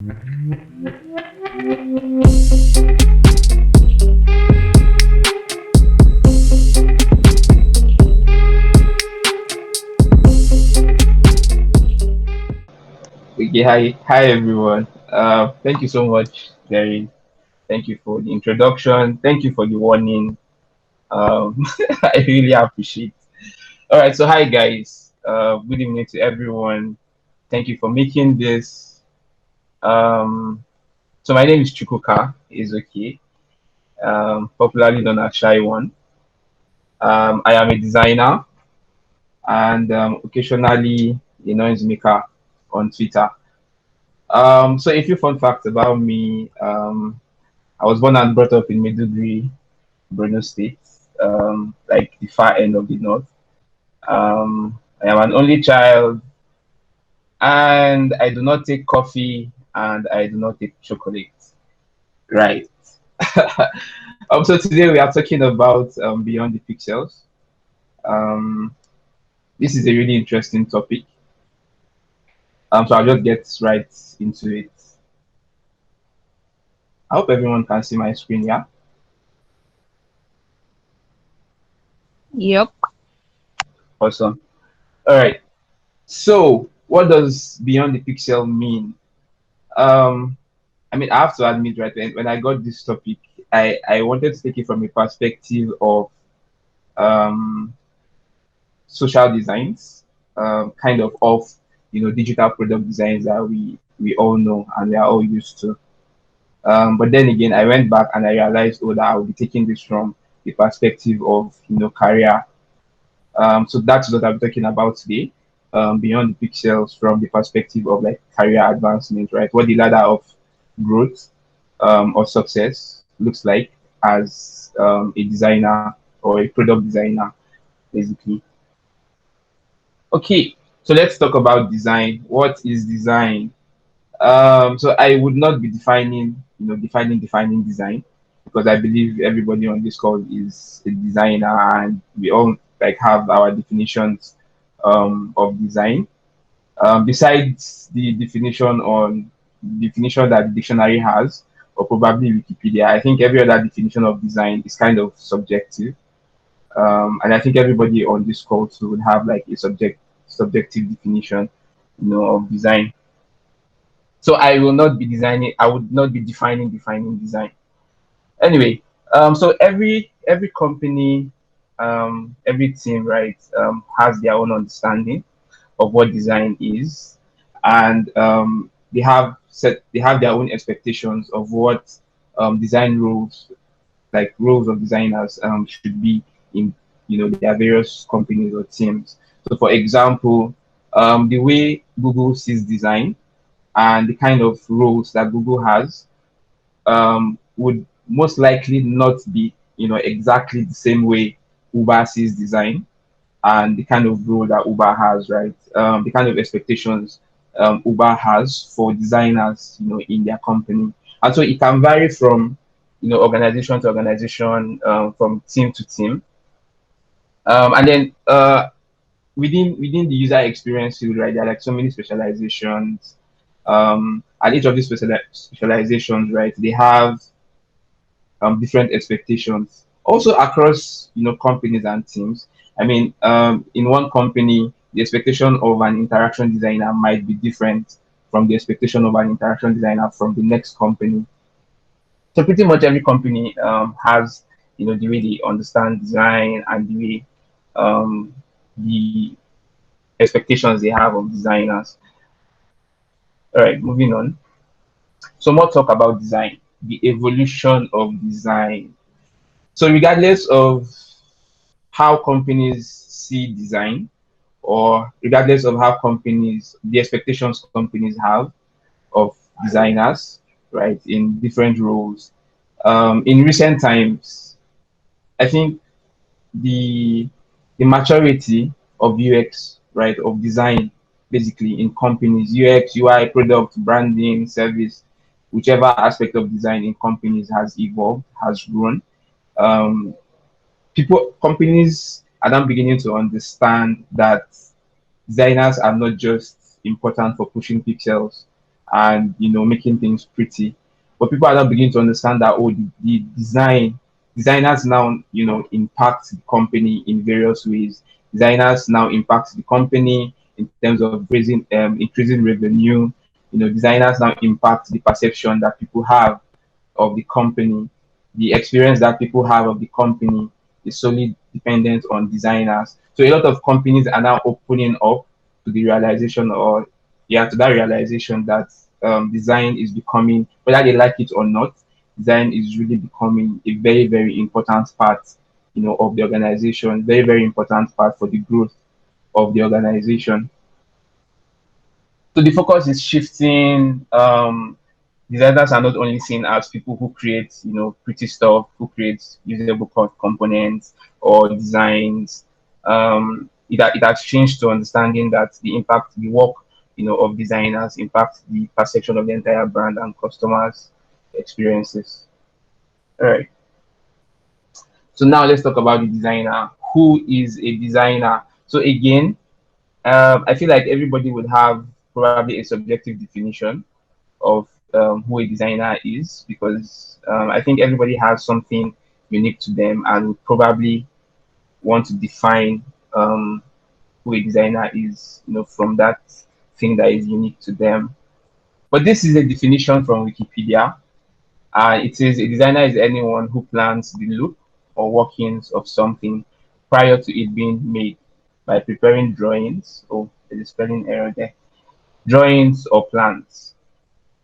Okay, hi everyone. Thank you so much, Gary. Thank you for the introduction. Thank you for the warning. I really appreciate. All right, so hi guys. Good evening to everyone. Thank you for making this. Um, so my name is Chukwuka Ezeoke, popularly known as Shy One. I am a designer and occasionally a noise maker on Twitter. So a few fun facts about me. I was born and brought up in Maiduguri, Borno State, like the far end of the north. I am an only child, and I do not take coffee and I do not take chocolate. Right. So today we are talking about beyond the pixels. Um, this is a really interesting topic. So I'll just get right into it. I hope everyone can see my screen. Yeah. Yep. Awesome. All right. So what does beyond the pixel mean? Um, I mean, I have to admit, right, when I got this topic, I wanted to take it from a perspective of um, social designs, kind of digital product designs that we all know and we are all used to. But then again, I went back and I realized, oh, that I will be taking this from the perspective of career. So that's what I'm talking about today. Beyond the pixels, from the perspective of like career advancement, right? What the ladder of growth or success looks like as a designer or a product designer, basically. Okay, so let's talk about design. What is design? So I would not be defining design because I believe everybody on this call is a designer and we all like have our definitions of design. Besides the definition that the dictionary has, or probably Wikipedia, I think every other definition of design is kind of subjective. And I think everybody on this call too would have like a subjective definition, of design. So I will not be designing. I would not be defining design. Anyway, so every company, every team, right, has their own understanding of what design is, and they have their own expectations of what design roles, like roles of designers, should be in their various companies or teams. So, for example, the way Google sees design and the kind of roles that Google has would most likely not be exactly the same way Uber sees design and the kind of role that Uber has, right? The kind of expectations Uber has for designers, in their company, and so it can vary from organization to organization, from team to team, and then within the user experience field, right? There are like so many specializations, and each of these specializations, right? They have different expectations. Also across companies and teams. I mean, in one company, the expectation of an interaction designer might be different from the expectation of an interaction designer from the next company. So pretty much every company has the way they understand design and the way the expectations they have of designers. All right, moving on. So more talk about design, the evolution of design. So regardless of how companies see design, or regardless of how the expectations companies have of designers, right, in different roles. In recent times, I think the the maturity of UX, right, of design, basically in companies, UX, UI, product, branding, service, whichever aspect of design in companies has evolved, has grown. Um, Companies are now beginning to understand that designers are not just important for pushing pixels and making things pretty. But people are now beginning to understand that, oh, the designers now impact the company in various ways. Designers now impact the company in terms of raising increasing revenue. Designers now impact the perception that people have of the company. The experience that people have of the company is solely dependent on designers. So a lot of companies are now opening up to the realization, or yeah, to that realization that design is becoming, whether they like it or not, design is really becoming a very, very important part, of the organization, very, very important part for the growth of the organization. So the focus is shifting. Designers are not only seen as people who create, pretty stuff, who create usable components or designs. It has changed to understanding that the work, of designers impact the perception of the entire brand and customers' experiences. All right. So now let's talk about the designer. Who is a designer? So again, I feel like everybody would have probably a subjective definition of who a designer is, because I think everybody has something unique to them and would probably want to define who a designer is, from that thing that is unique to them. But this is a definition from Wikipedia. It says a designer is anyone who plans the look or workings of something prior to it being made by preparing drawings. Oh, there's a spelling error there. Drawings or plans.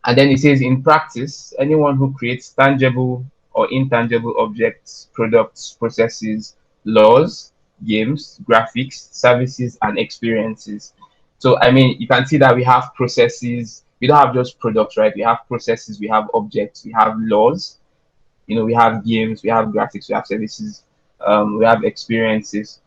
And then it says, in practice, anyone who creates tangible or intangible objects, products, processes, laws, games, graphics, services, and experiences. So, I mean, you can see that we have processes. We don't have just products, right? We have processes, we have objects, we have laws, we have games, we have graphics, we have services, we have experiences.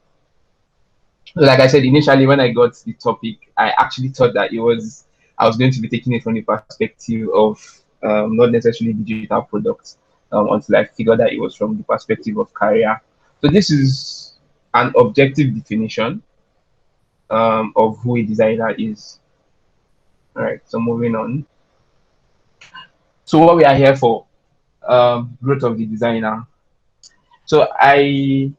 Like I said, initially when I got the topic, I actually thought that I was going to be taking it from the perspective of not necessarily digital products, until I figured that it was from the perspective of career. So this is an objective definition of who a designer is. All right, so moving on. So what we are here for, growth of the designer. So I've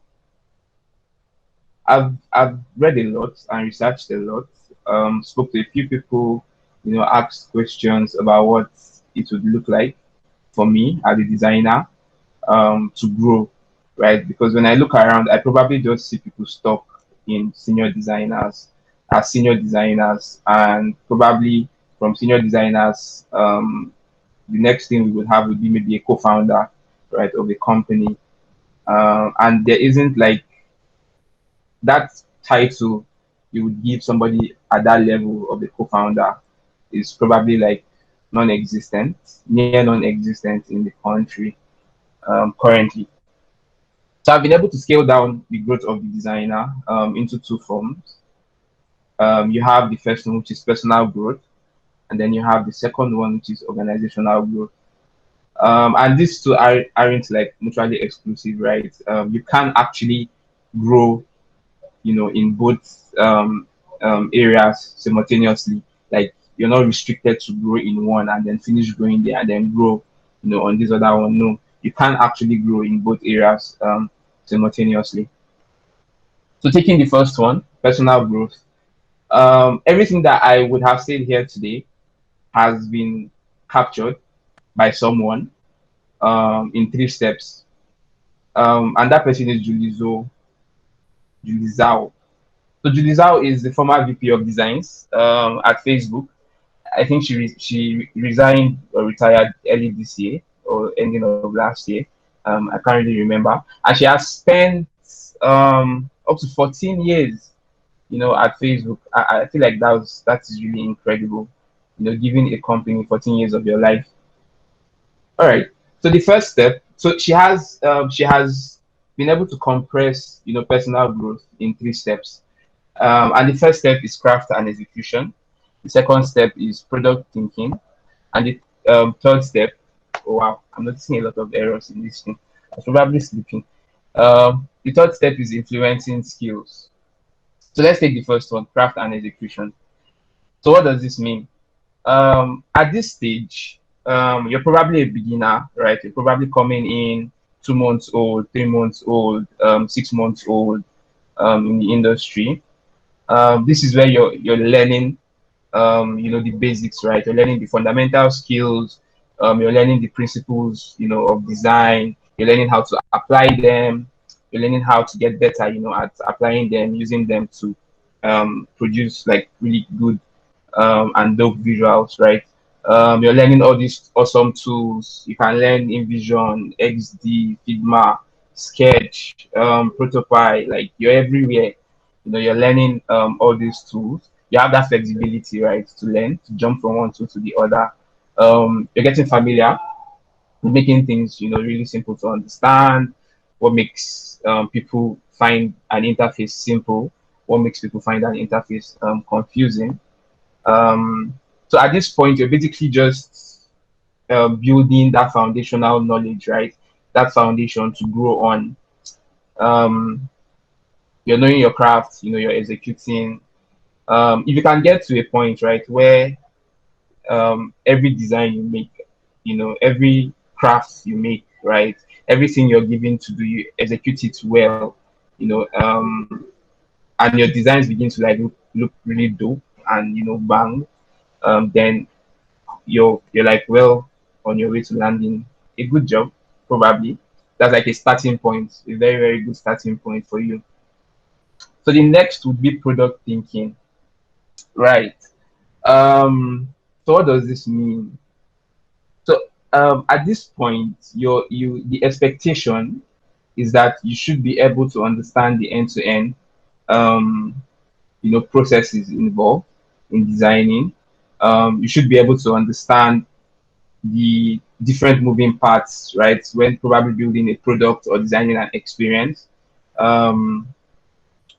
read a lot and researched a lot. Spoke to a few people, asked questions about what it would look like for me as a designer to grow, right? Because when I look around, I probably just see people stuck in senior designers as senior designers, and probably from senior designers, the next thing we would have would be maybe a co-founder, right, of a company, and there isn't like that title you would give somebody at that level of the co-founder is probably like non-existent, near non-existent in the country currently. So I've been able to scale down the growth of the designer into two forms. You have the first one, which is personal growth, and then you have the second one, which is organizational growth. And these two aren't like mutually exclusive, right? You can actually grow in both areas simultaneously. Like you're not restricted to grow in one and then finish growing there and then grow, on this other one. No, you can actually grow in both areas simultaneously. So taking the first one, personal growth. Everything that I would have said here today has been captured by someone in 3 steps. And that person is Julizao. So Julizao is the former VP of Designs at Facebook. I think she resigned or retired early this year or ending of last year. I can't really remember. And she has spent up to 14 years, at Facebook. I feel like that is really incredible. Giving a company 14 years of your life. All right. So the first step. So she has been able to compress personal growth in 3 steps. And the first step is craft and execution. The second step is product thinking. And the third step, oh wow, I'm noticing a lot of errors in this thing. I was probably sleeping. The third step is influencing skills. So let's take the first one, craft and execution. So what does this mean? At this stage, you're probably a beginner, right? You're probably coming in 2 months old, 3 months old, 6 months old in the industry. This is where you're learning, the basics, right? You're learning the fundamental skills. You're learning the principles, of design. You're learning how to apply them. You're learning how to get better, at applying them, using them to produce like really good and dope visuals, right? You're learning all these awesome tools. You can learn InVision, XD, Figma, Sketch, Protopie. Like you're everywhere. You're learning all these tools. You have that flexibility, right, to learn, to jump from one tool to the other. You're getting familiar with making things, really simple to understand. What makes people find an interface simple? What makes people find an interface confusing? Um, so at this point, you're basically just building that foundational knowledge, right? That foundation to grow on. Um, you're knowing your craft, you're executing. If you can get to a point, right, where every design you make, every craft you make, right, everything you're given to do, you execute it well, and your designs begin to like look really dope and bang. Then you're like well on your way to landing a good job, probably. That's like a starting point, a very, very good starting point for you. So the next would be product thinking, right? So what does this mean? So at this point, the expectation is that you should be able to understand the end-to-end um, processes involved in designing. You should be able to understand the different moving parts, right? When probably building a product or designing an experience, um,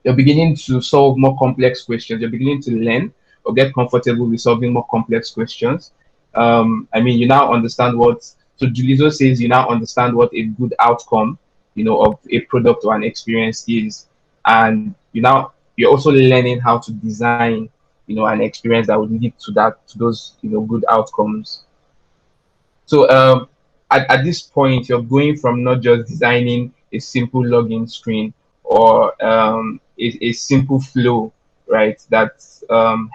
you're beginning to solve more complex questions. You're beginning to learn or get comfortable with solving more complex questions. I mean, you now understand what. So Julizo says you now understand what a good outcome, of a product or an experience is, and you're also learning how to design, an experience that would lead to those, good outcomes. So at this point, you're going from not just designing a simple login screen or a simple flow, right, that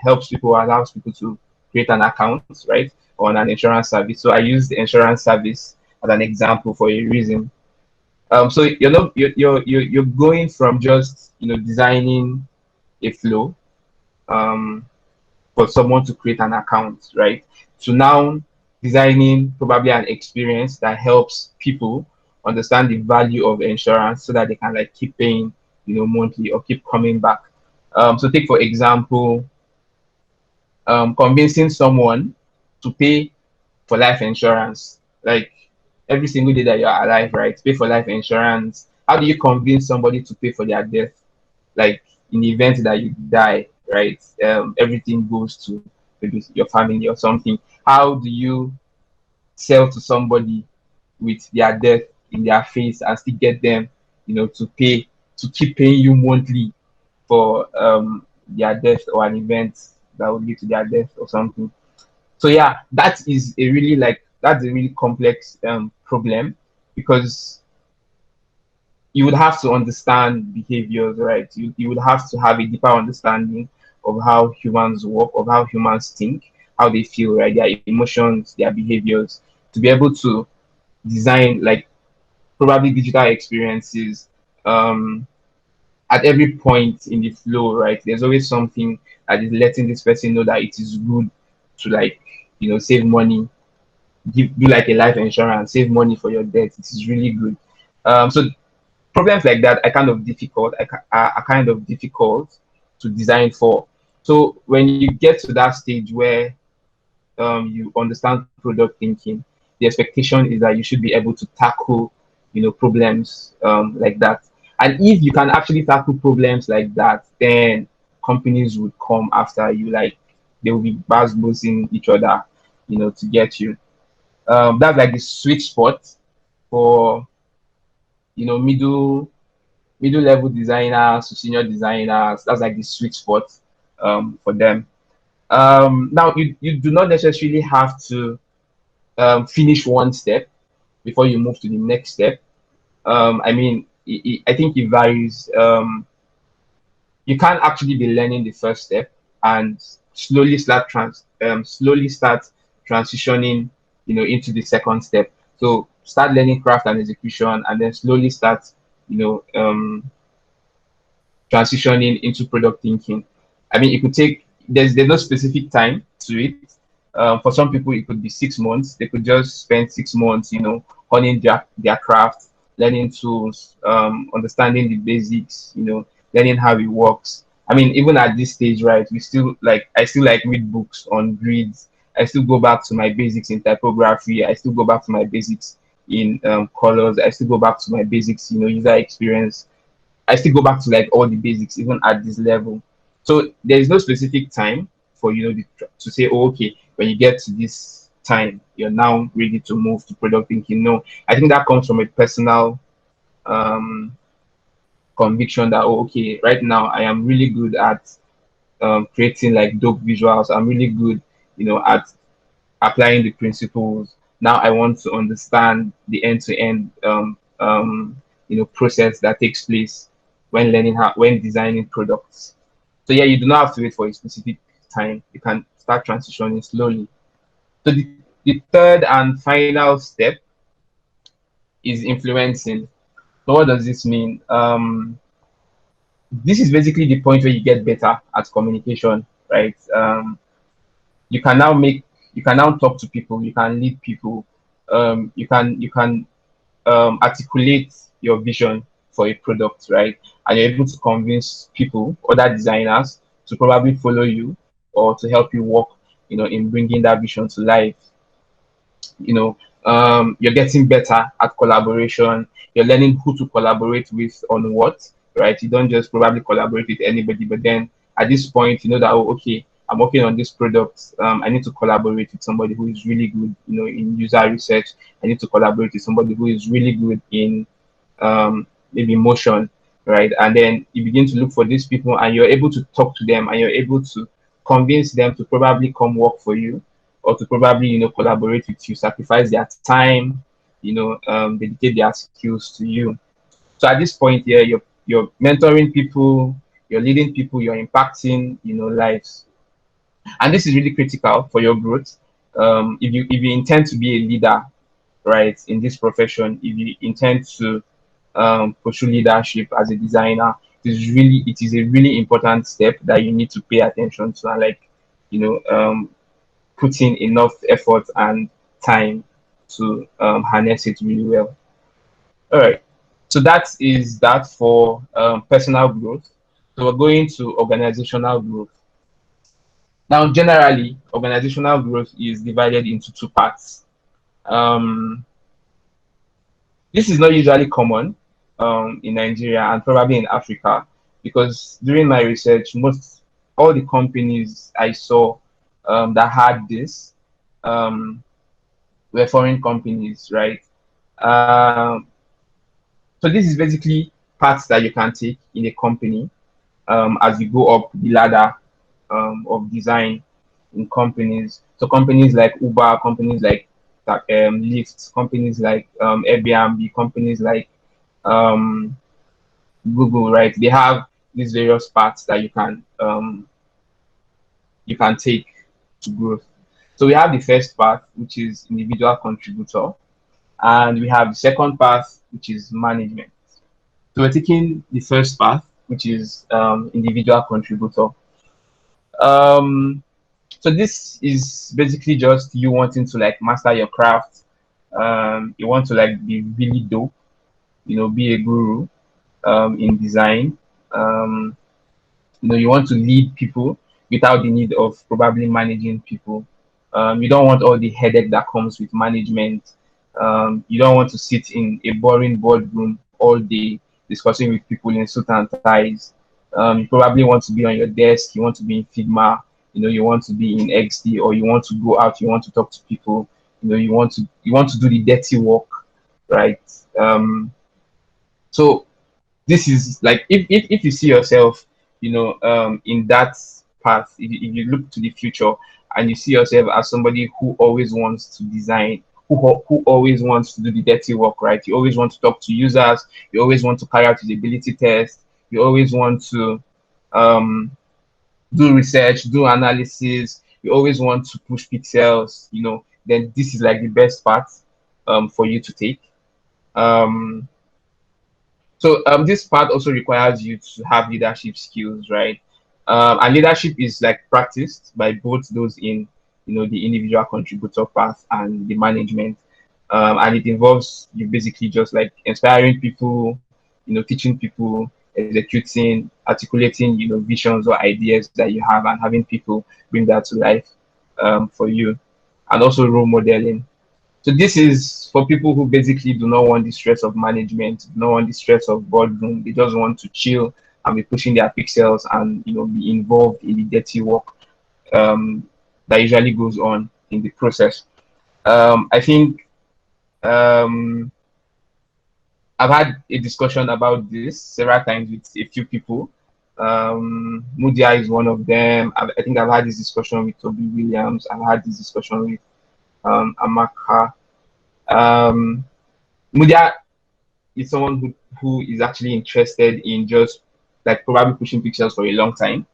helps people, allows people to create an account, right, on an insurance service. So I use the insurance service as an example for a reason. So you're not you're going from just designing a flow um, for someone to create an account, right? To now designing probably an experience that helps people understand the value of insurance so that they can like keep paying, monthly or keep coming back. So take for example, convincing someone to pay for life insurance, like every single day that you're alive, right? Pay for life insurance. How do you convince somebody to pay for their death? Like in the event that you die, right? Everything goes to maybe your family or something. How do you sell to somebody with their death in their face and still get them, to keep paying you monthly for their death or an event that would lead to their death or something? So yeah, that's a really complex problem because you would have to understand behaviors, right? You would have to have a deeper understanding of how humans work, of how humans think, how they feel, right? Their emotions, their behaviors, to be able to design like probably digital experiences at every point in the flow, right? There's always something that is letting this person know that it is good to like, save money, do like a life insurance, save money for your debt. It is really good. So problems like that are kind of difficult to design for. So when you get to that stage where you understand product thinking, the expectation is that you should be able to tackle, problems like that. And if you can actually tackle problems like that, then companies would come after you. Like they will be buzzing each other, to get you. That's like the sweet spot for middle level designers to senior designers. That's like the sweet spot for them. Now you do not necessarily have to finish one step before you move to the next step. I mean, I think it varies. You can't actually be learning the first step and slowly start transitioning, into the second step. So start learning craft and execution, and then slowly start, you know, transitioning into product thinking. I mean, it could take, there's no specific time to it. For some people, it could be 6 months. They could just spend 6 months, honing their craft, learning tools, understanding the basics, learning how it works. I mean, even at this stage, right, I still like read books on grids. I still go back to my basics in typography. I still go back to my basics in colors. I still go back to my basics, user experience. I still go back to like all the basics, even at this level. So there is no specific time for to say, oh, okay, when you get to this time, you're now ready to move to product thinking. No, I think that comes from a personal um, conviction that, oh, okay, right now I am really good at creating like dope visuals. I'm really good, at applying the principles. Now I want to understand the end-to-end process that takes place when designing products. So yeah, you do not have to wait for a specific time. You can start transitioning slowly. So the third and final step is influencing. So what does this mean? This is basically the point where you get better at communication, right? You can now make you can now talk to people, you can lead people, you can articulate your vision for a product, right? And you're able to convince people, other designers, to probably follow you or to help you work, in bringing that vision to life. You're getting better at collaboration. You're learning who to collaborate with on what, right? You don't just probably collaborate with anybody, but then at this point, you know that, oh, okay, I'm working on this product. I need to collaborate with somebody who is really good, in user research. I need to collaborate with somebody who is really good in maybe motion, right? And then you begin to look for these people, and you're able to talk to them, and you're able to convince them to probably come work for you, or to probably collaborate with you, sacrifice their time, dedicate their skills to you. So at this point here, you're mentoring people, you're leading people, you're impacting lives, and this is really critical for your growth. If you intend to be a leader, right, in this profession, if you intend to pursue leadership as a designer, it is a really important step that you need to pay attention to, and like you know put in enough effort and time to harness it really well. All right. So that for personal growth. So we're going to organizational growth. Now, generally, organizational growth is divided into two parts. Um, this is not usually common in Nigeria and probably in Africa, because during my research, most all the companies I saw that had this um, were foreign companies, right? Um, so this is basically parts that you can take in a company as you go up the ladder of design in companies. So companies like Uber, companies like Lyft, companies like Airbnb, companies like um, Google, right? They have these various parts that you can take to growth. So we have the first part, which is individual contributor, and we have the second path, which is management. So we're taking the first path, which is individual contributor. Um, so this is basically just you wanting to like master your craft. You want to like be really dope, be a guru in design. Um, you want to lead people without the need of probably managing people. You don't want all the headache that comes with management. You don't want to sit in a boring boardroom all day discussing with people in suit and ties. You probably want to be on your desk. You want to be in Figma. You want to be in XD, or you want to go out. You want to talk to people. You want to do the dirty work, right? So this is like if you see yourself in that path, if you look to the future and you see yourself as somebody who always wants to design, who always wants to do the dirty work, right? You always want to talk to users, you always want to carry out usability tests, you always want to um, do research, do analysis, you always want to push pixels, then this is like the best path for you to take. Um, so this part also requires you to have leadership skills, right? And leadership is like practiced by both those in the individual contributor path and the management. And it involves you basically just like inspiring people, teaching people, executing, articulating, visions or ideas that you have, and having people bring that to life for you, and also role modeling. So this is for people who basically do not want the stress of management, do not want the stress of boardroom. They just want to chill and be pushing their pixels and be involved in the dirty work that usually goes on in the process. I think I've had a discussion about this several times with a few people. Mudia is one of them. I think I've had this discussion with Toby Williams. I've had this discussion with Amaka. Mudia is someone who is actually interested in just like probably pushing pixels for a long time.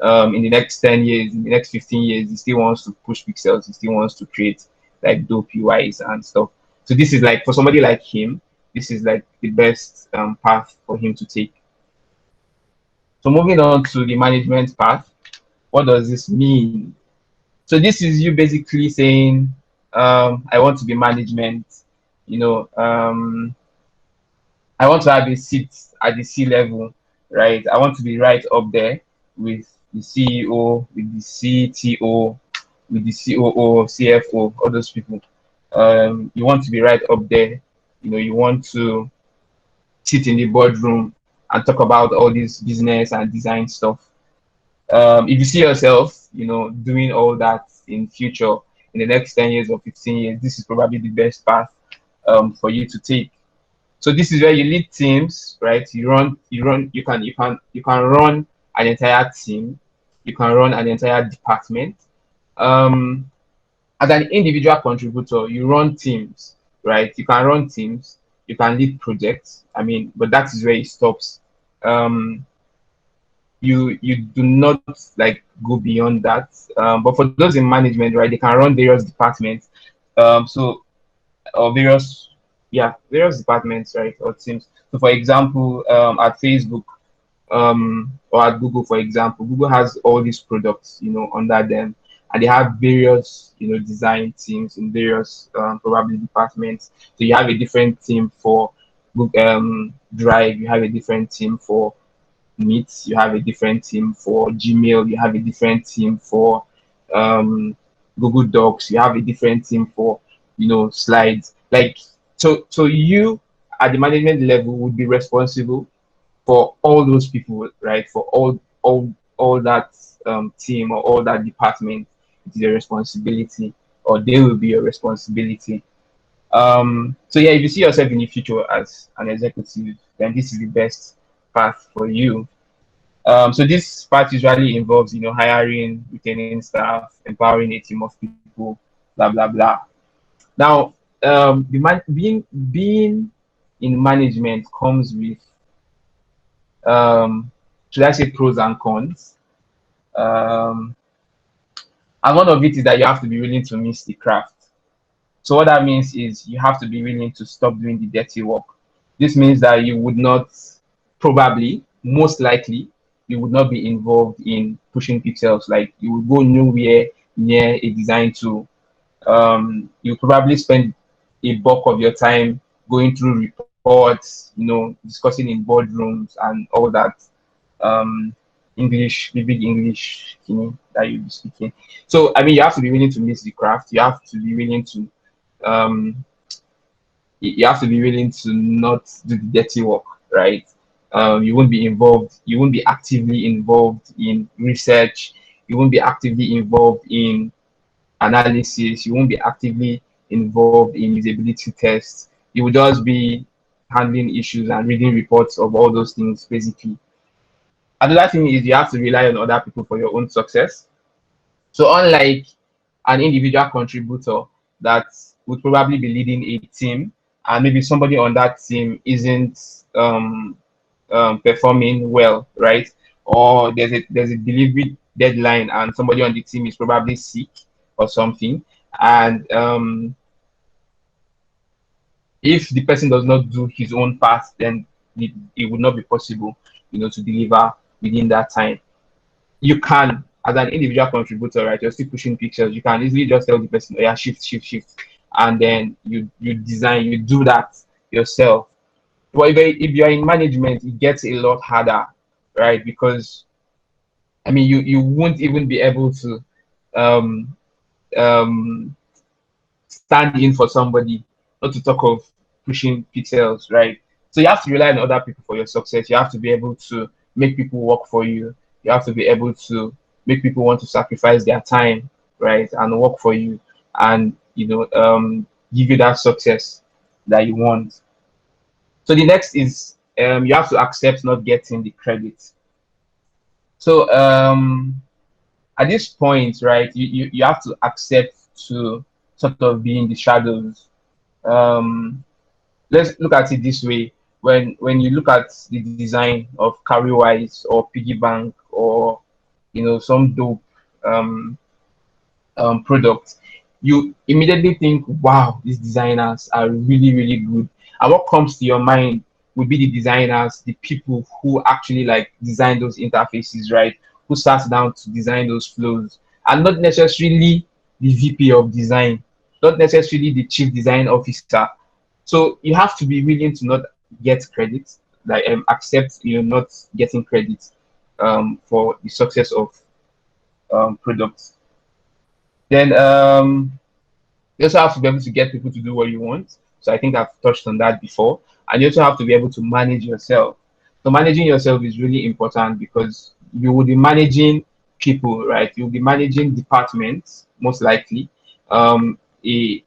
In the next 10 years, in the next 15 years, he still wants to push pixels. He still wants to create like dope UIs and stuff. So this is like for somebody like him, this is like the best path for him to take. So moving on to the management path, what does this mean? So this is you basically saying, I want to be management, I want to have a seat at the C level, right? I want to be right up there with the CEO, with the CTO, with the COO, CFO, all those people. You want to be right up there. You want to sit in the boardroom and talk about all this business and design stuff. If you see yourself, doing all that in future, in the next 10 years or 15 years, this is probably the best path for you to take. So this is where you lead teams, right? You can run an entire team, you can run an entire department. As an individual contributor, you run teams, right? You can run teams, you can lead projects. But that is where it stops. You do not like go beyond that. But for those in management, right, they can run various departments. Or various departments, right, or teams. So for example, at Facebook or at Google, for example, Google has all these products, under them, and they have various, design teams in various probably departments. So you have a different team for Drive, you have a different team for Meet, you have a different team for Gmail, you have a different team for Google Docs, you have a different team for slides. Like so you at the management level would be responsible for all those people, right? For all that team or all that department. It is a responsibility, or they will be a responsibility. So yeah, if you see yourself in the future as an executive, then this is the best path for you. So this part usually involves, hiring, retaining staff, empowering a team of people, blah blah blah. Now, being in management comes with, should I say, pros and cons. And one of it is that you have to be willing to miss the craft. So what that means is you have to be willing to stop doing the dirty work. This means that you would not, probably, most likely, you would not be involved in pushing pixels. Like you would go nowhere near a design tool. You probably spend a bulk of your time going through reports, discussing in boardrooms and all that English, the big English, that you'll be speaking. So you have to be willing to miss the craft. You have to be willing to not do the dirty work, right? You won't be involved. You won't be actively involved in research. You won't be actively involved in analysis. You won't be actively involved in usability tests. You will just be handling issues and reading reports of all those things, basically. Another thing is you have to rely on other people for your own success. So unlike an individual contributor that would probably be leading a team, and maybe somebody on that team isn't performing well, right? Or there's a delivery deadline, and somebody on the team is probably sick or something, and if the person does not do his own part, then it would not be possible, to deliver within that time. You can, as an individual contributor, right? You're still pushing pictures. You can easily just tell the person, "Oh yeah, shift, shift, shift," and then you design, you do that yourself. But if you're in management, it gets a lot harder, right? Because I mean, you won't even be able to um, um, stand in for somebody, not to talk of pushing pixels, right? So you have to rely on other people for your success. You have to be able to make people work for you. You have to be able to make people want to sacrifice their time, right, and work for you, and give you that success that you want. So the next is you have to accept not getting the credit. So at this point, right, you have to accept to sort of be in the shadows. Um, let's look at it this way. When you look at the design of Carrywise or Piggy Bank or some dope um, product, you immediately think, wow, these designers are really, really good. And what comes to your mind would be the designers, the people who actually like design those interfaces, right? Who sat down to design those flows, and not necessarily the VP of design, not necessarily the chief design officer. So you have to be willing to not get credit, like accept not getting credit for the success of products. Then you also have to be able to get people to do what you want. So I think I've touched on that before. And you also have to be able to manage yourself. So managing yourself is really important because you will be managing people, right? You'll be managing departments, most likely,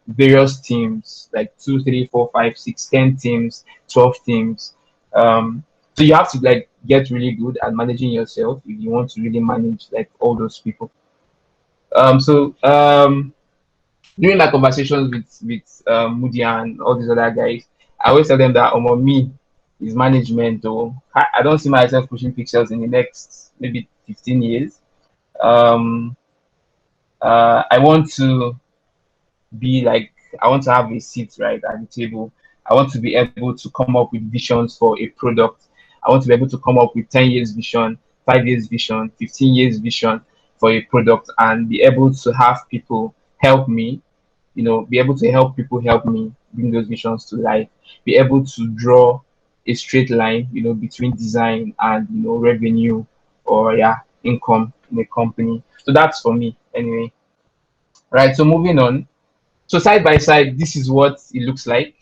various teams, like 2, 3, 4, 5, 6, 10 teams, 12 teams. So you have to like get really good at managing yourself if you want to really manage like all those people. So during my conversations with Moody and all these other guys, I always tell them that me is management. Though I don't see myself pushing pixels in the next maybe 15 years. Um, I want to be like I want to have a seat right at the table. I want to be able to come up with visions for a product. I want to be able to come up with 10 years vision, 5 years vision, 15 years vision for a product, and be able to have people help me, be able to help people help me bring those visions to life, be able to draw a straight line, between design and revenue or income in a company. So that's for me anyway. Right. So moving on. So side by side, this is what it looks like.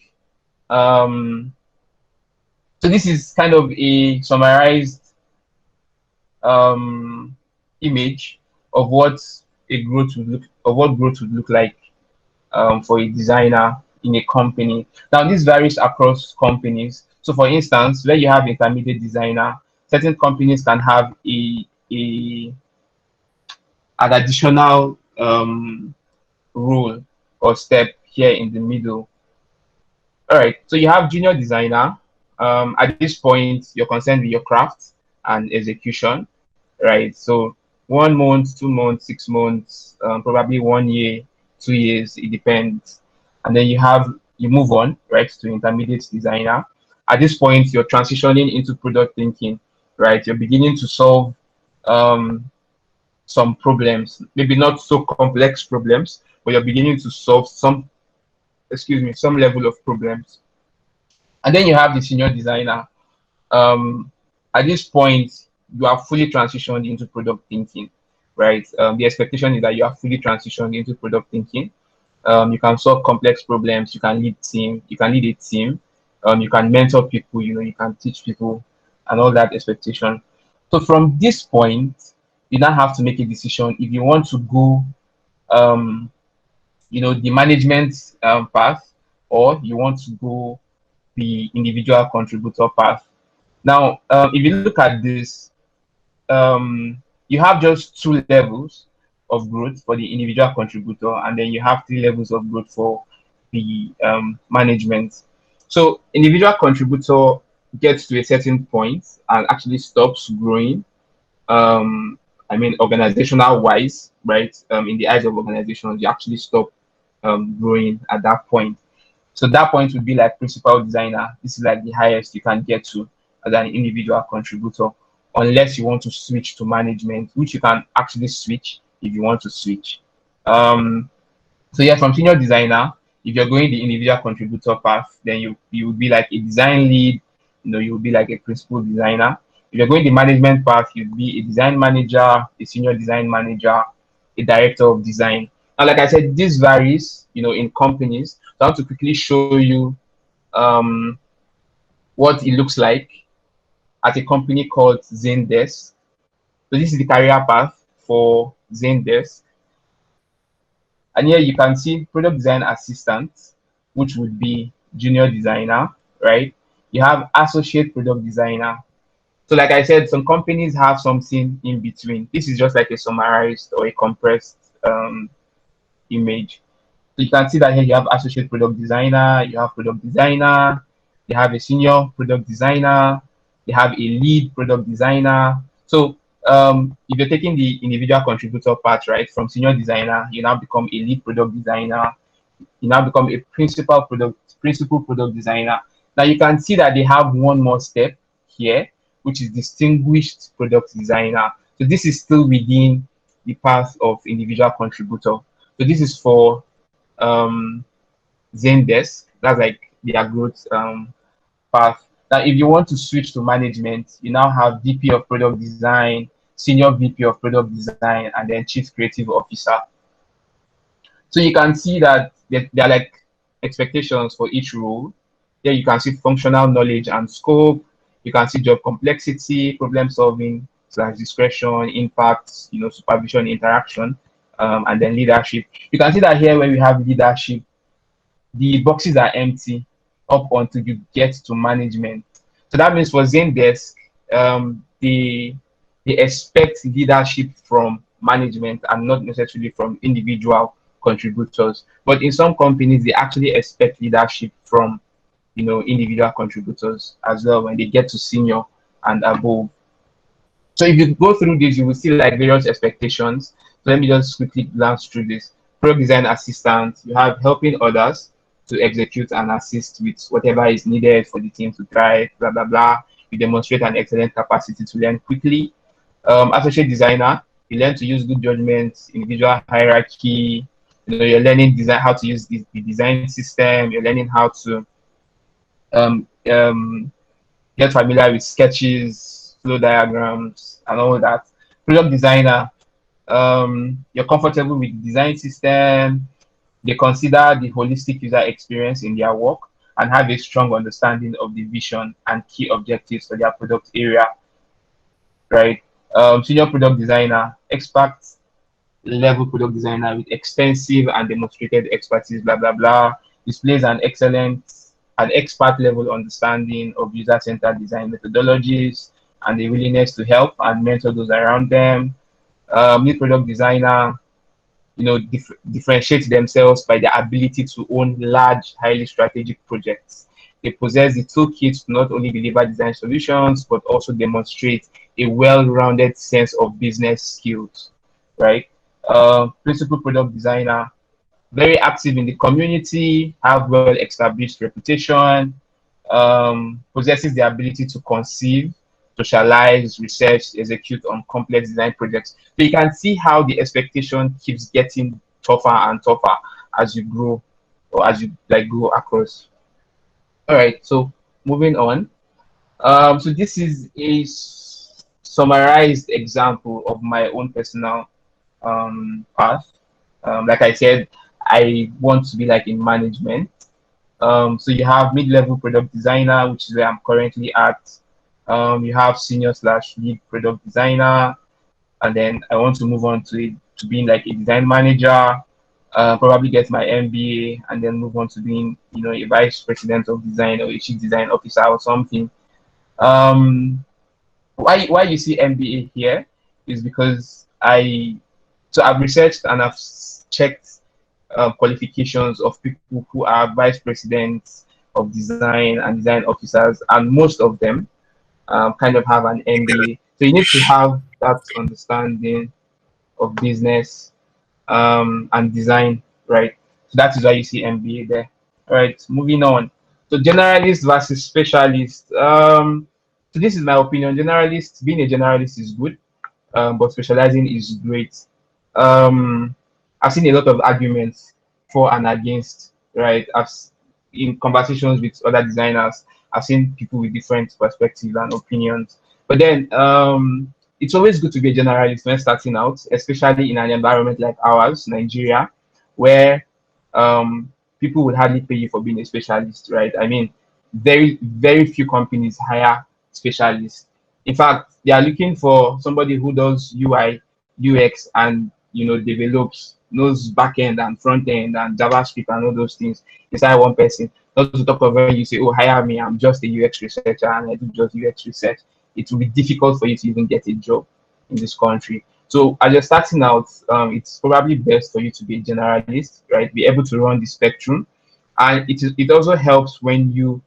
Um, so this is kind of a summarized um, image of what growth would look like for a designer in a company. Now, this varies across companies. So, for instance, where you have intermediate designer, certain companies can have an additional role or step here in the middle. All right, so you have junior designer. At this point, you're concerned with your craft and execution, right? So 1 month, 2 months, 6 months, probably 1 year, 2 years, it depends. And then you move on, right, to intermediate designer. At this point, you're transitioning into product thinking, right? You're beginning to solve um, some problems, maybe not so complex problems, but you're beginning to solve some level of problems. And then you have the senior designer. Um, at this point, you are fully transitioned into product thinking, right? The expectation is that you are fully transitioned into product thinking. You can solve complex problems. You can lead team. You can lead a team. You can mentor people. You can teach people, and all that expectation. So from this point, you now have to make a decision if you want to go, um, the management path, or you want to go the individual contributor path. Now, if you look at this, you have just two levels of growth for the individual contributor, and then you have three levels of growth for the management. So individual contributor gets to a certain point and actually stops growing. um I mean, organizational wise, right? In the eyes of organizations, you actually stop growing at that point. So that point would be like principal designer. This is like the highest you can get to as an individual contributor, unless you want to switch to management, which you can actually switch if you want to switch. Um, so yeah, from senior designer, if you're going the individual contributor path, then you would be like a design lead. You would be like a principal designer. If you're going the management path, you'd be a design manager, a senior design manager, a director of design. And like I said, this varies, in companies. So I want to quickly show you um, what it looks like at a company called Zendesk. So this is the career path for Zendesk. And here you can see product design assistant, which would be junior designer, right? You have associate product designer. So like I said, some companies have something in between. This is just like a summarized or a compressed image. So you can see that here you have associate product designer, you have product designer, you have a senior product designer, you have a lead product designer. So if you're taking the individual contributor part, right, from senior designer, you now become a lead product designer, you now become a principal product designer. Now you can see that they have one more step here, which is distinguished product designer. So this is still within the path of individual contributor. So this is for Zendesk. That's like their growth path. Now, if you want to switch to management, you now have VP of product design, senior VP of product design, and then chief creative officer. So you can see that there are like expectations for each role. Here you can see functional knowledge and scope. You can see job complexity, problem solving slash discretion, impact, supervision, interaction, and then leadership. You can see that here where we have leadership, the boxes are empty up until you get to management. So that means for Zendesk, they expect leadership from management and not necessarily from individual contributors. But in some companies, they actually expect leadership from individual contributors as well when they get to senior and above. So if you go through this, you will see like various expectations. So let me just quickly glance through this. Product design assistant, you have helping others to execute and assist with whatever is needed for the team to thrive, blah, blah, blah. You demonstrate an excellent capacity to learn quickly. Associate designer, you learn to use good judgment, individual hierarchy. You're learning design how to use the design system. You're learning how to um, um, get familiar with sketches, flow diagrams, and all that. Product designer, you're comfortable with the design system. They consider the holistic user experience in their work and have a strong understanding of the vision and key objectives for their product area, right? Senior product designer, expert level product designer with extensive and demonstrated expertise, blah, blah, blah, displays an expert level understanding of user-centered design methodologies and the willingness to help and mentor those around them. Lead product designer, differentiate themselves by their ability to own large, highly strategic projects. They possess the toolkit to not only deliver design solutions, but also demonstrate a well-rounded sense of business skills, right? Principal product designer, very active in the community, have well-established reputation, possesses the ability to conceive, socialize, research, execute on complex design projects. So you can see how the expectation keeps getting tougher and tougher as you grow or as you like go across. All right, so moving on. So this is a summarized example of my own personal path. Like I said, I want to be like in management. So you have mid-level product designer, which is where I'm currently at. You have senior slash lead product designer, and then I want to move on to being like a design manager, probably get my MBA, and then move on to being a vice president of design or a chief design officer or something. Um, Why you see MBA here is because I've researched and I've checked qualifications of people who are vice presidents of design and design officers, and most of them kind of have an MBA. So you need to have that understanding of business and design, right? So that is why you see MBA there. All right, moving on. So generalist versus specialist. So this is my opinion. Generalist, being a generalist is good, but specializing is great. Um, I've seen a lot of arguments for and against, right? In conversations with other designers, I've seen people with different perspectives and opinions. But then it's always good to be a generalist when starting out, especially in an environment like ours, Nigeria, where um, people would hardly pay you for being a specialist, right? I mean, very few companies hire specialists. In fact, they are looking for somebody who does UI, UX, and develops, knows back end and front end and JavaScript and all those things inside one person. Not to talk of when you say, "Oh, hire me, I'm just a UX researcher and I do just UX research." It will be difficult for you to even get a job in this country. So as you're starting out, it's probably best for you to be a generalist, right? Be able to run the spectrum, and it also helps when you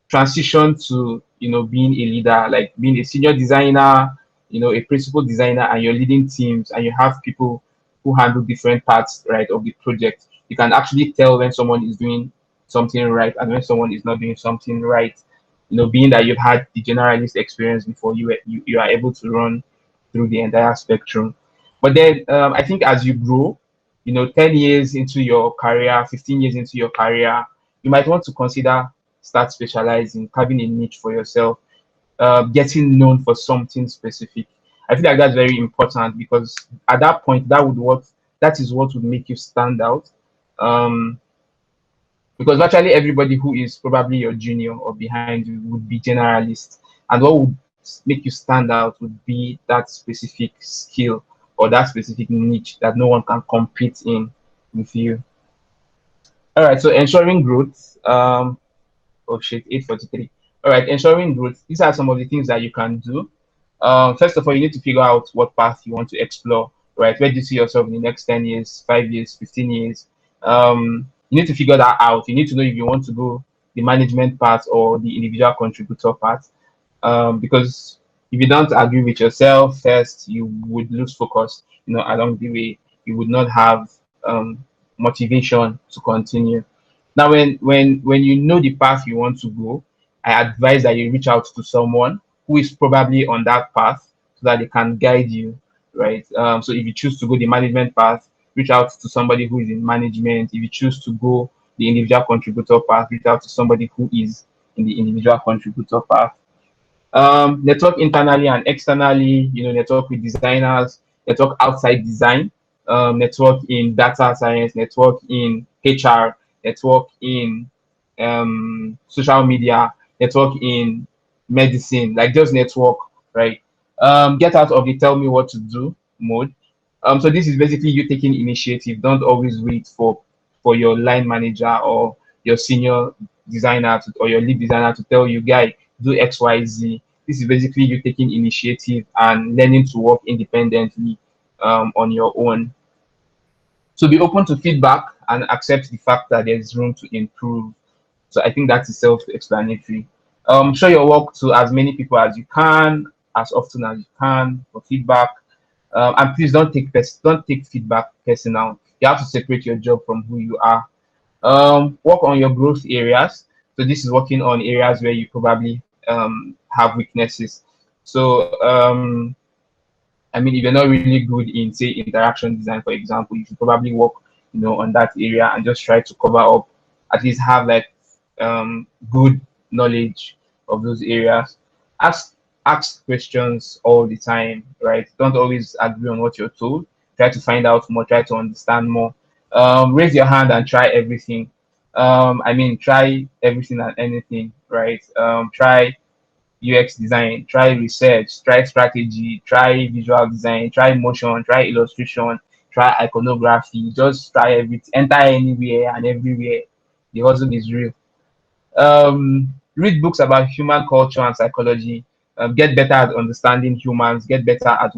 transition to being a leader, like being a senior designer, a principal designer, and you're leading teams and you have people who handle different parts, right, of the project. You can actually tell when someone is doing something right and when someone is not doing something right. Being that you've had the generalist experience before, you are able to run through the entire spectrum. But then I think as you grow, 10 years into your career, 15 years into your career, you might want to consider start specializing, having a niche for yourself, getting known for something specific. I feel like that's very important because at that point, that is what would make you stand out. Um, because virtually everybody who is probably your junior or behind you would be generalist, and what would make you stand out would be that specific skill or that specific niche that no one can compete in with you. All right, so ensuring growth. Oh shit, 8:43. All right, ensuring growth. These are some of the things that you can do. First of all, you need to figure out what path you want to explore, right? Where do you see yourself in the next 10 years, 5 years, 15 years? You need to figure that out. You need to know if you want to go the management part or the individual contributor part. Because if you don't agree with yourself first, you would lose focus, along the way. You would not have motivation to continue. Now, when you know the path you want to go, I advise that you reach out to someone who is probably on that path so that they can guide you, right? So if you choose to go the management path, reach out to somebody who is in management. If you choose to go the individual contributor path, reach out to somebody who is in the individual contributor path. Network internally and externally, network with designers, network outside design, network in data science, network in HR, network in social media, network in medicine, like just network, right? Get out of the tell me what to do mode. So this is basically you taking initiative. Don't always wait for your line manager or your senior designer or your lead designer to tell you, guy, do XYZ. This is basically you taking initiative and learning to work independently on your own. So be open to feedback and accept the fact that there's room to improve. So I think that is self-explanatory. Show your work to as many people as you can, as often as you can for feedback. And please don't take feedback personal. You have to separate your job from who you are. Work on your growth areas. So this is working on areas where you probably have weaknesses. So I mean, if you're not really good in, say, interaction design, for example, you should probably work, on that area and just try to cover up, at least have like good knowledge of those areas. Ask ask questions all the time, right? Don't always agree on what you're told. Try to find out more. Try to understand more. Raise your hand and try everything. I mean, try everything and anything, right? Try UX design, try research, try strategy, try visual design, try motion, try illustration, try iconography. Just try everything. Enter anywhere and everywhere. The hustle is real. Read books about human culture and psychology. get better at understanding humans, get better at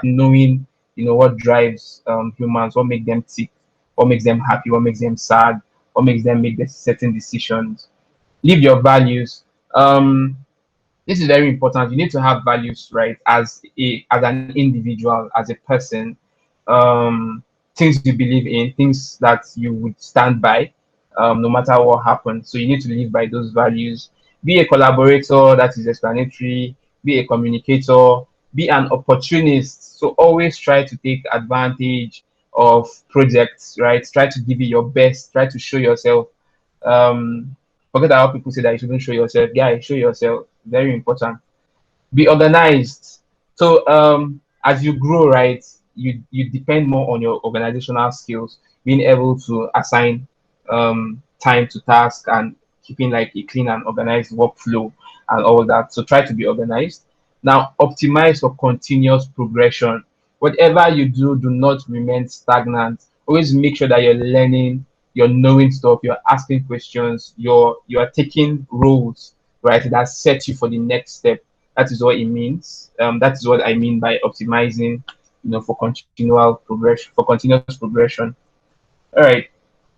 knowing, what drives humans, what makes them tick, what makes them happy, what makes them sad, what makes them make the certain decisions. Live your values. This is very important. You need to have values, right? As an individual, as a person, things you believe in, things that you would stand by, no matter what happens. So you need to live by those values. Be a collaborator, that is explanatory. Be a communicator. Be an opportunist. So always try to take advantage of projects, right? Try to give it your best. Try to show yourself. Um, Forget how people say that you shouldn't show yourself. Guys, show yourself. Very important. Be organized. So as you grow, right, you depend more on your organizational skills, being able to assign time to task and keeping like a clean and organized workflow and all that. So try to be organized. Now optimize for continuous progression. Whatever you do, do not remain stagnant. Always make sure that you're learning, you're knowing stuff, you're asking questions, you're taking roles, right, that set you for the next step. That is what it means. That is what I mean by optimizing, for continual progression, for continuous progression. All right.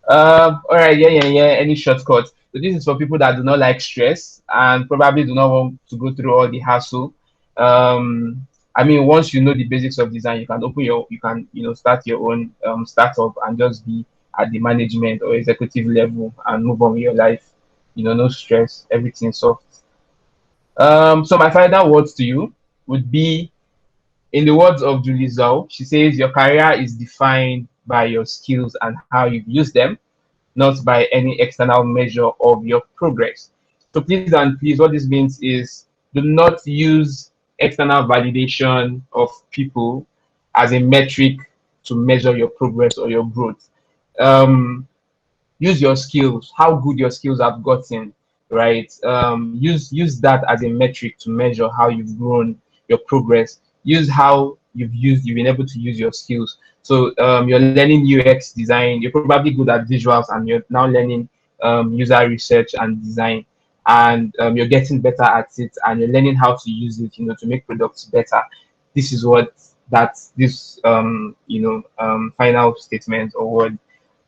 All right. Yeah, yeah, yeah. Any shortcut? So this is for people that do not like stress and probably do not want to go through all the hassle. I mean, once you know the basics of design, you can, start your own startup and just be at the management or executive level and move on with your life. No stress, everything soft. So my final words to you would be, in the words of Julie Zhou, she says, your career is defined by your skills and how you use them, not by any external measure of your progress. So please and please, what this means is, do not use external validation of people as a metric to measure your progress or your growth. Um, Use your skills, how good your skills have gotten, right? Use that as a metric to measure how you've grown, your progress. Use how you've been able to use your skills. So you're learning UX design, you're probably good at visuals, and you're now learning user research and design, and you're getting better at it, and you're learning how to use it, to make products better. This is what that this final statement or word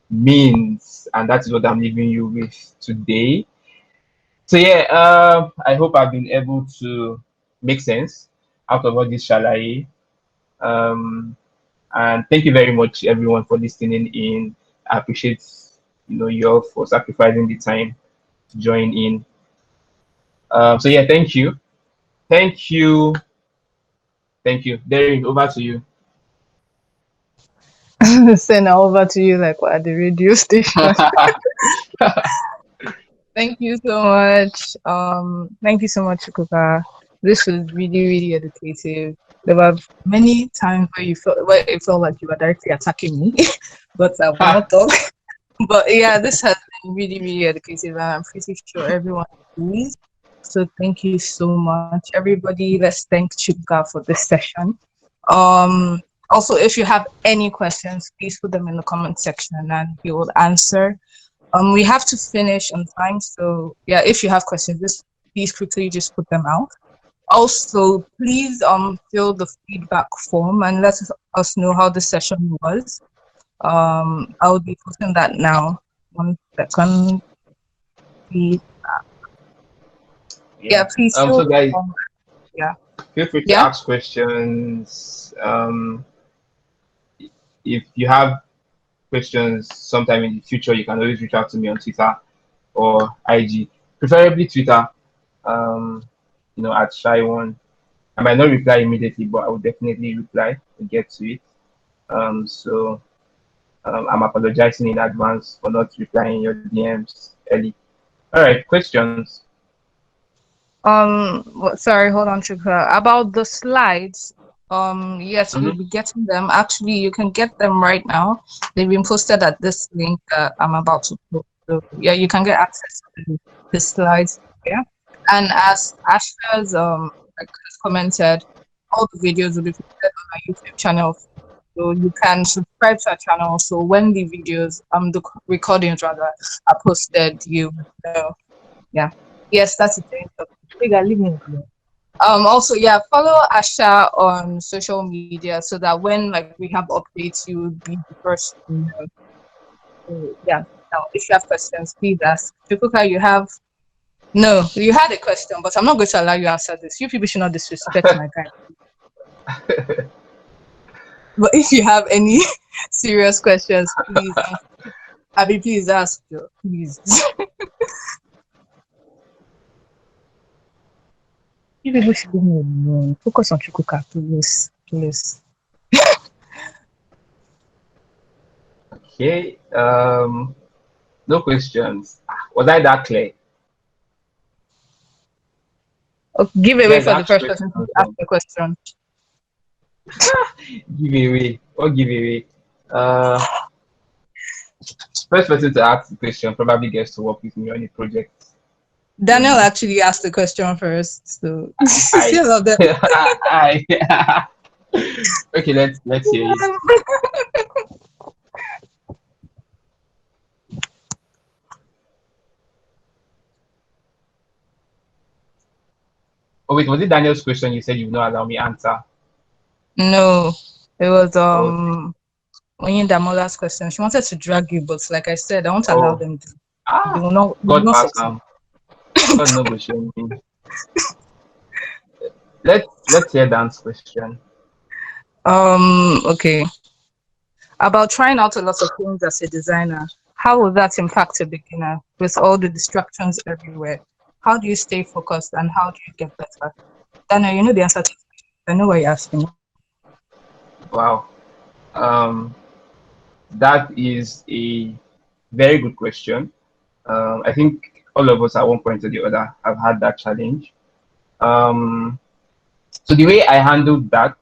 means, and that is what I'm leaving you with today. So yeah, I hope I've been able to make sense out of all this shalaye. Um, and thank you very much, everyone, for listening in. I appreciate you all for sacrificing the time to join in. So yeah, thank you, thank you. Derek, over to you. Send over to you like what at the radio station. Thank you so much. Thank you so much, Chukwuka. This was really, really educative. There were many times where it felt like you were directly attacking me, but I will not talk. But yeah, this has been really, really educative, and I'm pretty sure everyone agrees. So thank you so much, everybody. Let's thank Chukwuka for this session. Also, if you have any questions, please put them in the comment section, and we will answer. We have to finish on time, so yeah, if you have questions, please quickly just put them out. Also, please fill the feedback form and let us know how the session was. I'll be posting that now. 1 second, please. Yeah, please fill. So guys, Yeah, feel free to yeah. ask questions. If you have questions sometime in the future, you can always reach out to me on Twitter or IG, preferably Twitter, um, at Shy1. I might not reply immediately, but I will definitely reply and get to it. I'm apologizing in advance for not replying your DMs early. All right, questions. Sorry, hold on, Chukra. About the slides, yes, we'll Mhm. be getting them. Actually, you can get them right now. They've been posted at this link that I'm about to post. So yeah, you can get access to the slides. Yeah, and as Asha's like has commented, all the videos will be posted on our YouTube channel. So you can subscribe to our channel. So when the videos, the recordings rather, are posted, you will know. Yeah. Yes, that's it. Leave me alone. Also, yeah, follow Asha on social media so that when like we have updates, you will be the first to know. So, yeah. Now, if you have questions, please ask. Chukwuka, you have no, you had a question, but I'm not going to allow you to answer this. You people should not disrespect my guy. But if you have any serious questions, please ask. Abby, please ask. Joe, please. You people should leave me alone. Focus on Chukwuka, please. Please. Okay. No questions. Was I that clear? Oh, give away Guys, for the ask first person to questions ask then. the question. Giveaway. What giveaway? Uh, First person to ask the question probably gets to work with me on a project. Daniel Maybe. actually asked the question first, so I. still of them. I. Okay, let's hear it. Oh wait, was it Daniel's question? You said you would not allow me answer. No, it was Oh, Oyindamola's question. She wanted to drag you, but like I said, I won't allow oh, them to. ah, They will God not pass succeed. now. God no go shame me. Let's hear Dan's question. Okay. About trying out a lot of things as a designer. How will that impact a beginner with all the distractions everywhere? How do you stay focused and how do you get better? Daniel, you know the answer to this question. I know what you're asking. Wow. Um, that is a very good question. I think all of us at one point or the other have had that challenge. Um, so the way I handled that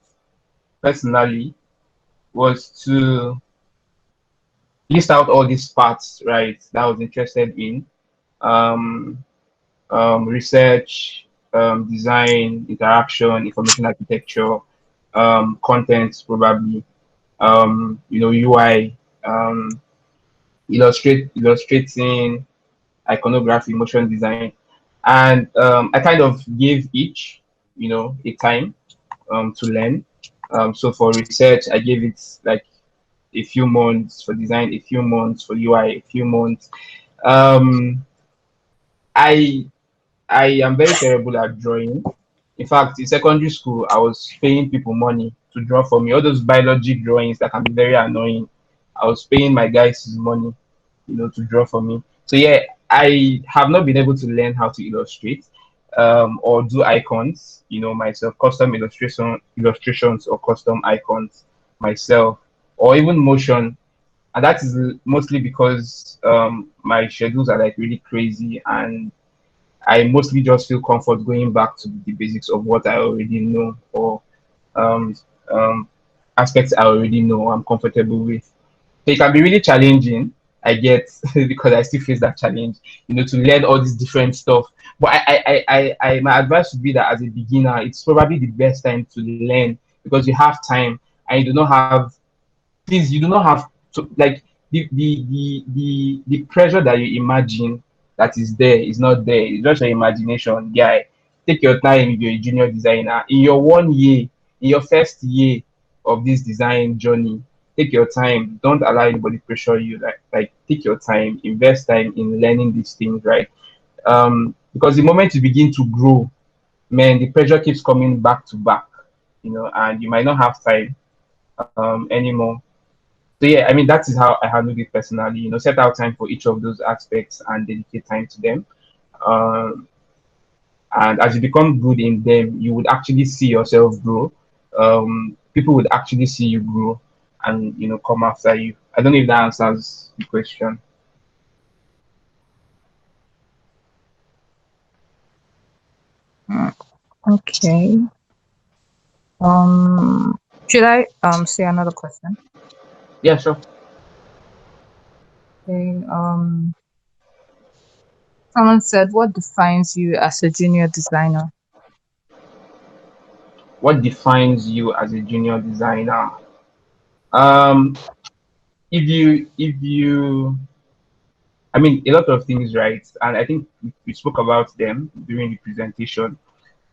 personally was to list out all these parts, right, that I was interested in. Um, Research, design, interaction, information architecture, content, probably, UI, um, illustrating, iconography, motion design, and I kind of gave each, a time to learn. So for research, I gave it like a few months. For design, a few months. For UI, a few months. Um, I I am very terrible at drawing. In fact, in secondary school, I was paying people money to draw for me. All those biology drawings that can be very annoying. I was paying my guys money, to draw for me. So yeah, I have not been able to learn how to illustrate, or do icons, myself, custom illustrations or custom icons myself, or even motion. And that is mostly because my schedules are like really crazy, and I mostly just feel comfort going back to the basics of what I already know, or um, um, aspects I already know I'm comfortable with. So it can be really challenging, I get, because I still face that challenge, to learn all this different stuff. But my advice would be that as a beginner, it's probably the best time to learn because you have time and you do not have, please, you do not have to, like, the pressure that you imagine that is there is not there. It's just your imagination, guy. Take your time if you're a junior designer. In your 1 year, in your first year of this design journey, take your time. Don't allow anybody pressure you. Like take your time, invest time in learning these things, right? Because the moment you begin to grow, man, the pressure keeps coming back to back, and you might not have time anymore. So yeah, I mean that is how I handle it personally. Set out time for each of those aspects and dedicate time to them. Um, and as you become good in them, you would actually see yourself grow. People would actually see you grow, and come after you. I don't know if that answers the question. Okay. Um, should I say another question? Yeah, sure. Okay. Someone said, "What defines you as a junior designer?" What defines you as a junior designer? Um, if you, I mean, a lot of things, right? And I think we spoke about them during the presentation.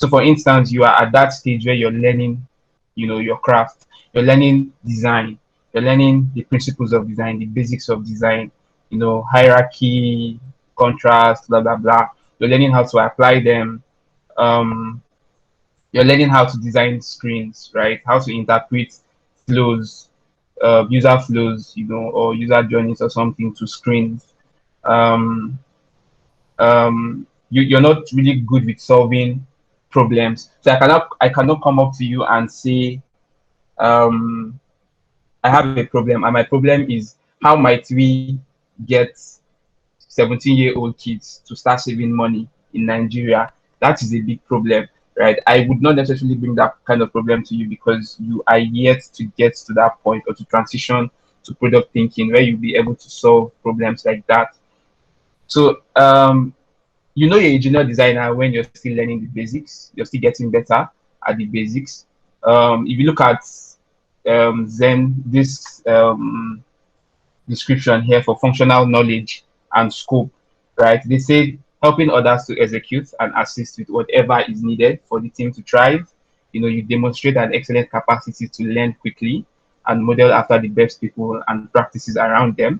So for instance, you are at that stage where you're learning, your craft, you're learning design, you're learning the principles of design, the basics of design, hierarchy, contrast, blah blah blah. You're learning how to apply them. Um, you're learning how to design screens, right? How to interpret flows, user flows, or user journeys or something to screens. Um, you're not really good with solving problems. So I cannot come up to you and say, um, I have a problem, and my problem is how might we get 17-year-old kids to start saving money in Nigeria. That is a big problem, right? I would not necessarily bring that kind of problem to you because you are yet to get to that point or to transition to product thinking where you'll be able to solve problems like that. So you're a junior designer when you're still learning the basics, you're still getting better at the basics. If you look at Zen, this description here for functional knowledge and scope, right? They say helping others to execute and assist with whatever is needed for the team to thrive. You demonstrate an excellent capacity to learn quickly and model after the best people and practices around them.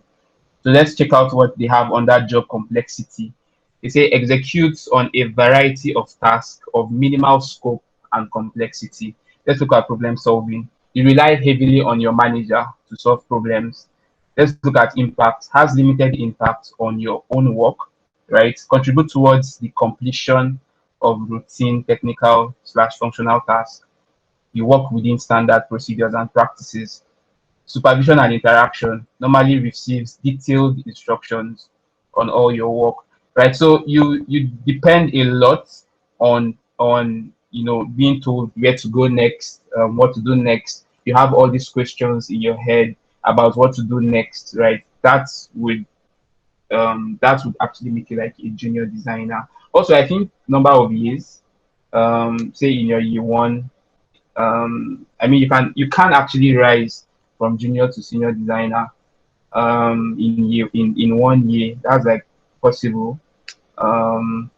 So let's check out what they have under job complexity. They say executes on a variety of tasks of minimal scope and complexity. Let's look at problem solving. You rely heavily on your manager to solve problems. Let's look at impact. Has limited impact on your own work, right? Contribute towards the completion of routine technical slash functional tasks. You work within standard procedures and practices. Supervision and interaction normally receives detailed instructions on all your work, right? So you depend a lot on being told where to go next, what to do next. You have all these questions in your head about what to do next, right? That would actually make you like a junior designer. Also, I think number of years, say in your year one, I mean you can actually rise from junior to senior designer in 1 year. That's like possible. Um,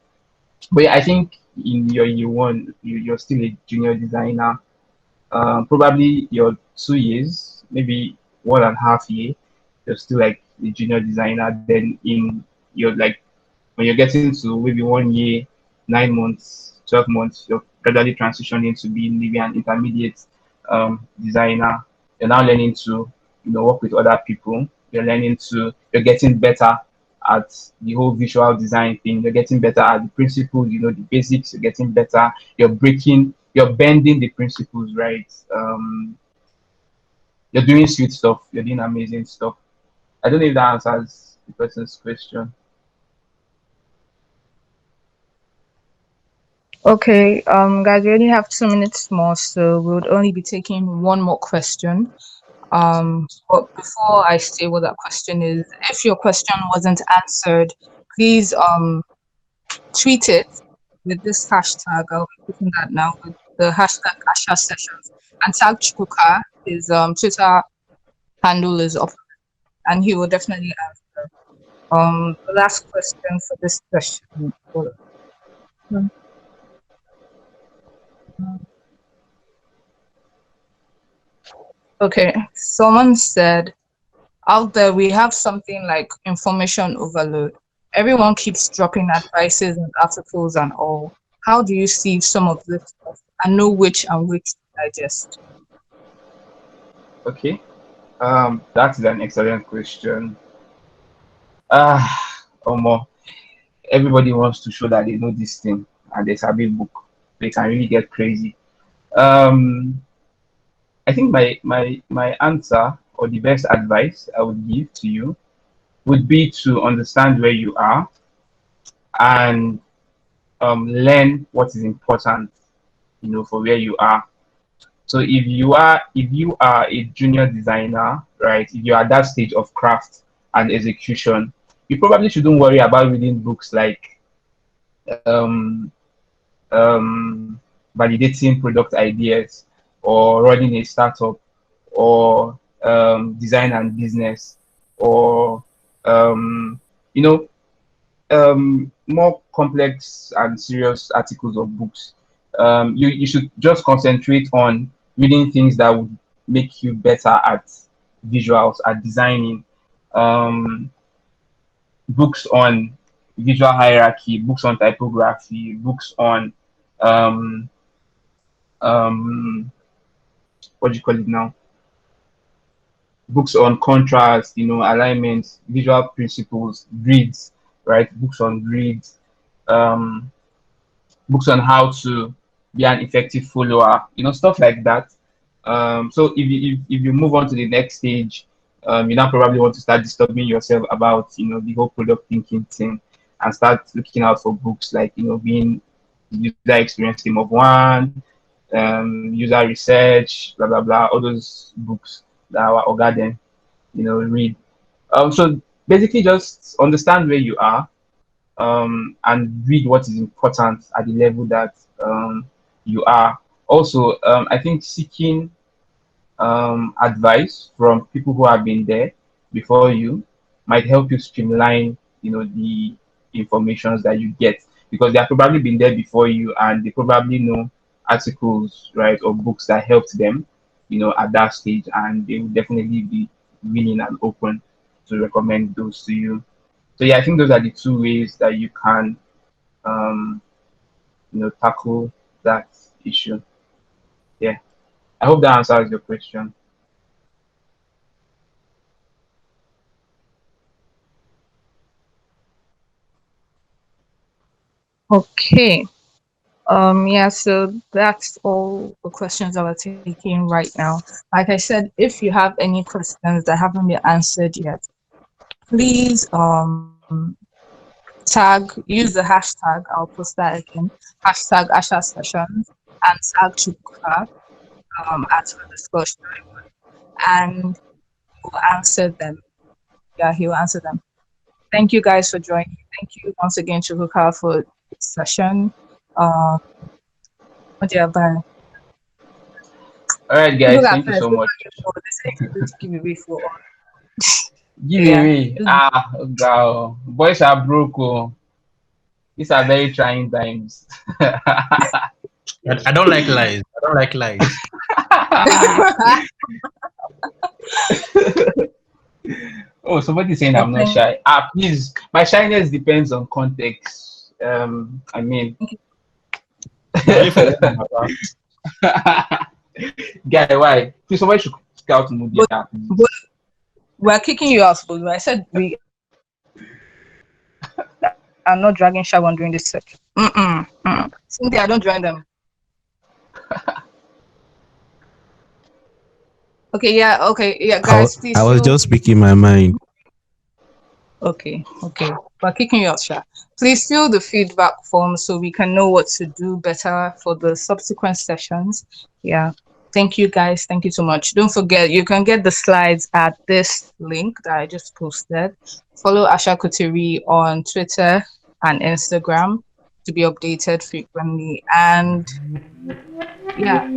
but yeah, I think in your year one you're still a junior designer. Probably your 2 years, maybe 1.5 year, you're still like a junior designer. Then in your like when you're getting to maybe 1 year, 9 months, 12 months, you're gradually transitioning to being maybe an intermediate designer. You're now learning to, work with other people. You're getting better at the whole visual design thing. You're getting better at the principles, the basics. You're getting better. You're bending the principles, right? You're doing sweet stuff. You're doing amazing stuff. I don't know if that answers the person's question. Okay, guys, we only have 2 minutes more, so we would only be taking one more question. But before I say what that question is, if your question wasn't answered, please tweet it with this hashtag. I'll be putting that now with the hashtag Asha Sessions and tag Chukwuka. His Twitter handle is up, and he will definitely answer. The last question for this session. Okay, someone said out there we have something like information overload. Everyone keeps dropping advices and articles and all. How do you see some of this stuff and know which and which to digest? Okay. That is an excellent question. Ah, Omo, everybody wants to show that they know this thing and there's a big book. They can really get crazy. Um, I think my answer or the best advice I would give to you would be to understand where you are and learn what is important, for where you are. So if you are a junior designer, right? If you're at that stage of craft and execution, you probably shouldn't worry about reading books like um, validating product ideas or running a startup or design and business or um, you know more complex and serious articles or books. You should just concentrate on reading things that would make you better at visuals, at designing. Um, Books on visual hierarchy, books on typography, books on um, um, what do you call it now? Books on contrast, alignment, visual principles, grids, right? Books on grids, um, books on how to be an effective follower, stuff like that. So if you move on to the next stage, you now probably want to start disturbing yourself about the whole product thinking thing, and start looking out for books like being user experience team of one, user research, blah blah blah, all those books that our Oga read. So basically, just understand where you are, and read what is important at the level that you are. Also, I think seeking advice from people who have been there before you might help you streamline, the informations that you get, because they have probably been there before you and they probably know articles, right, or books that helped them, at that stage, and they will definitely be willing and open to recommend those to you. So yeah, I think those are the two ways that you can, um, tackle that issue. Yeah, I hope that answers your question. Okay. Yeah, so that's all the questions that we're taking right now. Like I said, if you have any questions that haven't been answered yet, please use the hashtag. I'll post that again. Hashtag Asha Sessions and tag Chukwuka at underscore Shine, and we'll answer them. Yeah, he will answer them. Thank you guys for joining. Thank you once again, Chukwuka, for this session. Um, yeah, bye. All right, guys, Chukwuka thank you first. so much. They say you to give away for all. Give Yeah. away. Girl, boys are broke. Oh. These are very trying times. I don't like lies. I don't like lies. Oh, somebody saying Well, I'm not thank shy. Please, my shyness depends on context. I mean, Now, only for one matter. guy, why? Please, somebody should scout Nubia, but please. we're kicking you out, but I said we are not dragging Shawan during this session. Cynthia, don't join them. Okay, yeah, guys, please. I was just speaking my mind. Okay. We're kicking you out, Sha. Please fill the feedback form so we can know what to do better for the subsequent sessions. Yeah. Thank you, guys. Thank you so much. Don't forget, you can get the slides at this link that I just posted. Follow Asha Kotiri on Twitter and Instagram to be updated frequently. And yeah.